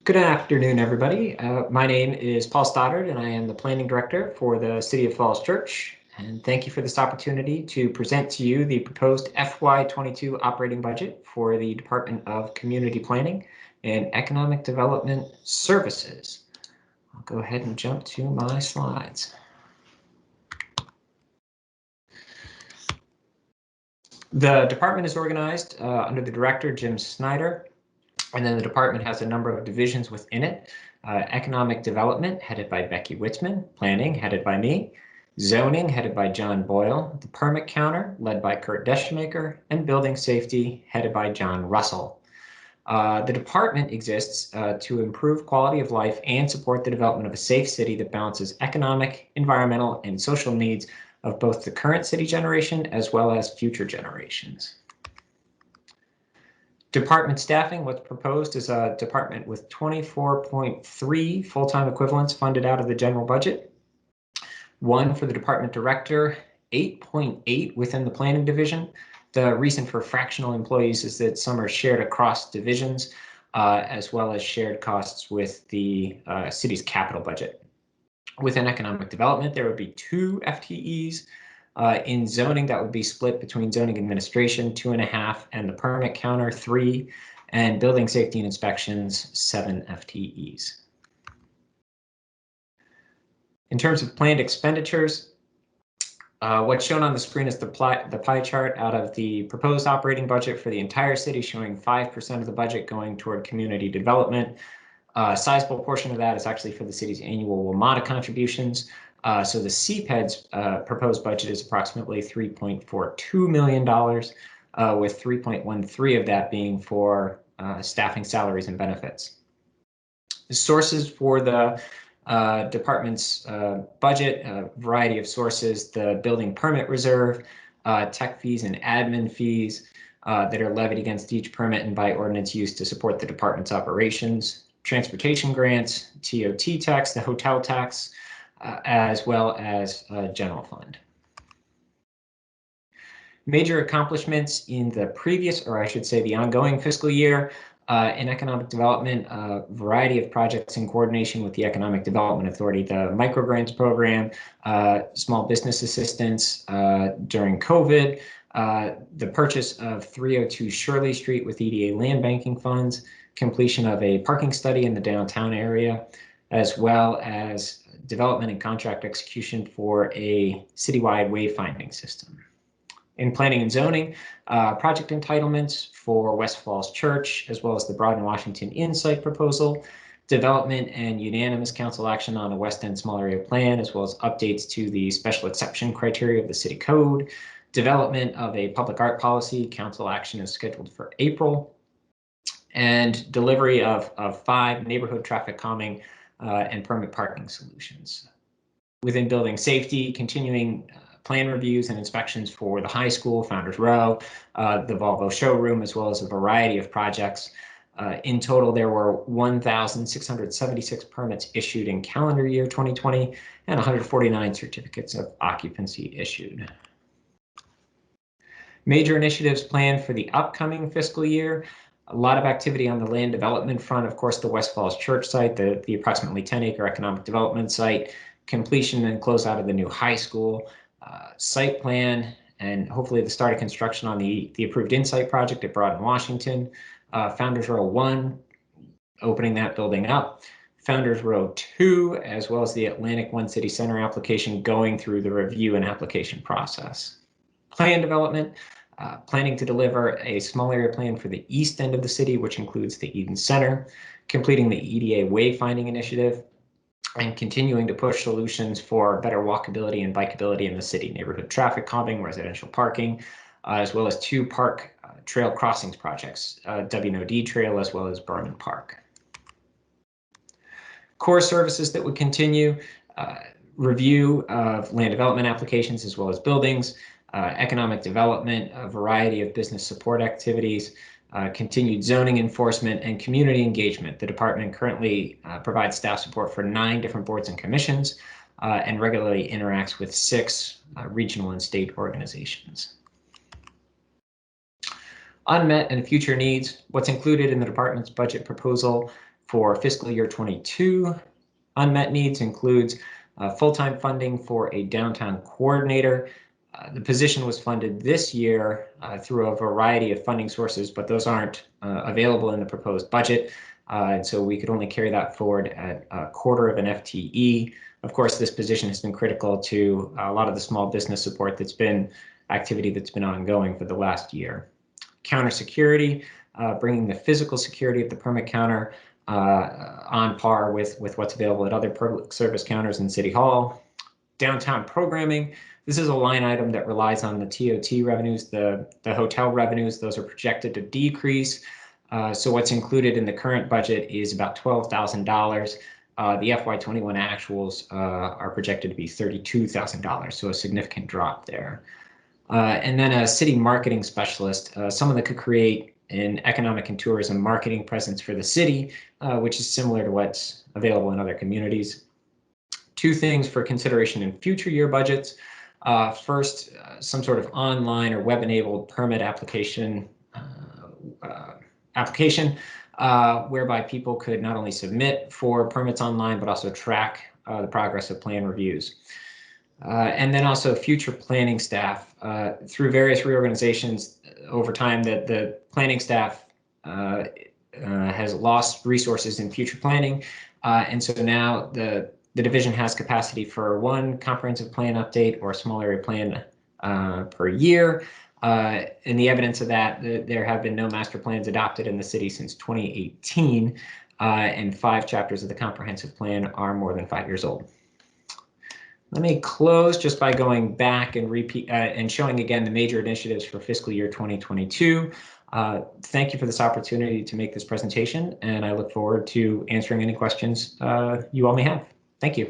Good afternoon, everybody. My name is Paul Stoddard, and I am the Planning Director for the City of Falls Church. And thank you for this opportunity to present to you the proposed FY22 operating budget for the Department of Community Planning and Economic Development Services. I'll go ahead and jump to my slides. The department is organized under the director, Jim Snyder. And then the department has a number of divisions within it. Economic Development, headed by Becky Witzman. Planning, headed by me. Zoning, headed by John Boyle. The Permit Counter, led by Kurt Deschemaker. And Building Safety, headed by John Russell. The department exists to improve quality of life and support the development of a safe city that balances economic, environmental, and social needs of both the current city generation as well as future generations. Department staffing, what's proposed is a department with 24.3 full-time equivalents funded out of the general budget. 1 for the department director, 8.8 within the planning division. The reason for fractional employees is that some are shared across divisions, as well as shared costs with the city's capital budget. Within economic development, there would be 2 FTEs. In zoning, that would be split between zoning administration, 2.5, and the permit counter, 3, and building safety and inspections, 7 FTEs. In terms of planned expenditures, what's shown on the screen is the pie chart out of the proposed operating budget for the entire city, showing 5% of the budget going toward community development. A sizable portion of that is actually for the city's annual WMATA contributions. So the CPEDS proposed budget is approximately $3.42 million, with 3.13 of that being for staffing, salaries, and benefits. The sources for the department's budget, a variety of sources: the building permit reserve, tech fees and admin fees that are levied against each permit and by ordinance used to support the department's operations, transportation grants, TOT tax, the hotel tax, as well as general fund. Major accomplishments in the previous, or I should say the ongoing fiscal year in economic development, a variety of projects in coordination with the Economic Development Authority, the microgrants program, small business assistance during COVID, the purchase of 302 Shirley Street with EDA land banking funds, completion of a parking study in the downtown area, as well as development and contract execution for a citywide wayfinding system. In planning and zoning, project entitlements for West Falls Church, as well as the Broad and Washington Insight proposal, development and unanimous council action on a West End small area plan, as well as updates to the special exception criteria of the city code, development of a public art policy, council action is scheduled for April, and delivery of 5 neighborhood traffic calming and permit parking solutions. Within building safety, continuing plan reviews and inspections for the high school, Founders Row, the Volvo showroom, as well as a variety of projects. In total, there were 1,676 permits issued in calendar year 2020 and 149 certificates of occupancy issued. Major initiatives planned for the upcoming fiscal year. A lot of activity on the land development front, of course, the West Falls Church site, the approximately 10-acre economic development site, completion and closeout of the new high school, site plan, and hopefully the start of construction on the approved Insight project at Broad and Washington, Founders Row 1, opening that building up, Founders Row 2, as well as the Atlantic One City Center application going through the review and application process. Plan development. Planning to deliver a small area plan for the east end of the city, which includes the Eden Center, completing the EDA wayfinding initiative, and continuing to push solutions for better walkability and bikeability in the city, neighborhood traffic calming, residential parking, as well as 2 park trail crossings projects, W&OD Trail as well as Berman Park. Core services that would continue, review of land development applications as well as buildings, economic development, a variety of business support activities, continued zoning enforcement, and community engagement. The department currently provides staff support for 9 different boards and commissions and regularly interacts with 6 regional and state organizations. Unmet and future needs. What's included in the department's budget proposal For fiscal year 22, unmet needs includes full-time funding for a downtown coordinator. The position was funded this year through a variety of funding sources, but those aren't available in the proposed budget. And so we could only carry that forward at a quarter of an FTE. Of course, this position has been critical to a lot of the small business support activity that's been ongoing for the last year. Counter security, bringing the physical security of the permit counter on par with what's available at other public service counters in City Hall. Downtown programming, this is a line item that relies on the TOT revenues, the hotel revenues. Those are projected to decrease. So what's included in the current budget is about $12,000. The FY21 actuals are projected to be $32,000, so a significant drop there. And then a city marketing specialist, someone that could create an economic and tourism marketing presence for the city, which is similar to what's available in other communities. Two things for consideration in future year budgets. First, some sort of online or web-enabled permit application whereby people could not only submit for permits online, but also track the progress of plan reviews. And then also future planning staff. Through various reorganizations over time, that the planning staff has lost resources in future planning. And so now the division has capacity for one comprehensive plan update or a small area plan per year. And the evidence of that, there have been no master plans adopted in the city since 2018, and 5 chapters of the comprehensive plan are more than 5 years old. Let me close just by going back and and showing again the major initiatives for fiscal year 2022. Thank you for this opportunity to make this presentation, and I look forward to answering any questions you all may have. Thank you.